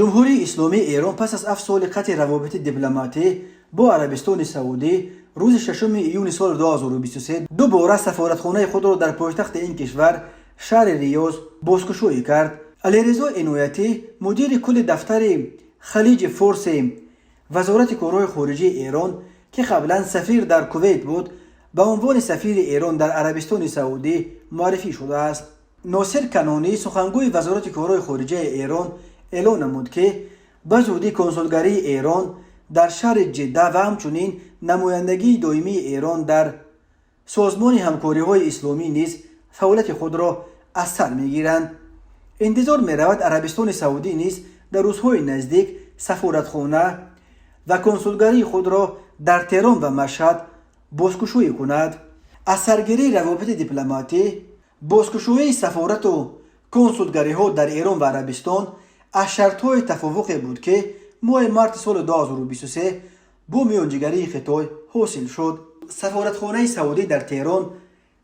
جمهوری اسلامی ایران پس از 7 سال قطع روابط دیپلماتی با عربستان سعودی روز 6 ایون سال 2023 دوباره سفارتخانه خود را در پایتخت این کشور شهر ریاض بازگشایی کرد. علیرضا عنایتی مدیر کل دفتر خلیج فارس وزارت کارهای خارجه ایران که قبلا سفیر در کویت بود به عنوان سفیر ایران در عربستان سعودی معرفی شده است. ناصر کنانی سخنگوی وزارت کارهای خارجه ایران اعلام نمود که به زودی کنسولگری ایران در شهر جده و همچنین نمایندگی دائمی ایران در سازمان همکاری‌های اسلامی نیز فعالیت خود را از سر می‌گیرند. انتظار می‌رود عربستان سعودی نیز در روزهای نزدیک سفارتخانه و کنسولگری خود را در تهران و مشهد بازگشایی کند. از سرگیری روابط دیپلماتی، بازگشایی سفارت و کنسولگری‌ها در ایران و عربستان از شرط‌های توافقی بود که ماه مارس سال 2023 با میانجیگری خطای حاصل شد. سفارتخانه سعودی در تهران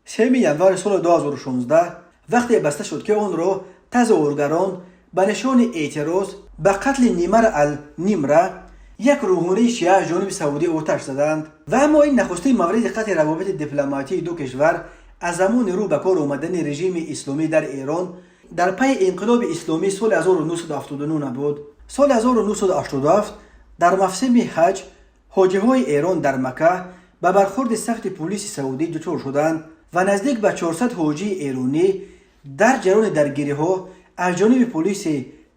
3 ینور سال 2016 وقتی بسته شد که آن را تظاهرگران به نشان اعتراض به قتل نیمر النمره یک روحانی شیعه از جانب سعودی آتش زدند. و اما این نخستین مورد قطع روابط دیپلماتی دو کشور از زمان رو به کار آمدن رژیم اسلامی در ایران در پی انقلاب اسلامی سال 1979 نبود. سال 1987 در موسم حج حاجی‌های ایران در مکه به برخورد سخت پلیس سعودی دچار شدند و نزدیک به 400 حاجی ایرانی در جریان درگیری‌ها از جانب پلیس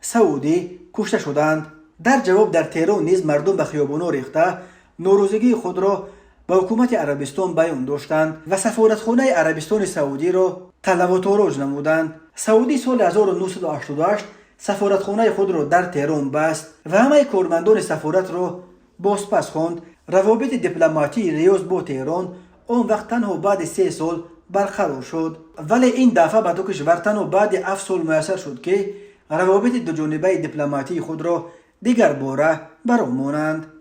سعودی کشته شدند. در جواب در تهران نیز مردم به خیابان‌ها ریخته ناراضگی خود را به حکومت عربستان بیان داشتند و سفارتخانه عربستان سعودی را طلب و تاراج نمودند. سعودی سال 1988 سفارتخانه خود را در تهران بست و همه کارمندان سفارت را بازپس خواند. روابط دیپلماتی ریاض با تهران آن وقت تنها بعد 3 سال برقرار شد، ولی این دفعه به دو کشور تنها بعد 7 سال میسر شد که روابط دو جانبه دیپلماتی خود را دیگر باره برآمانند.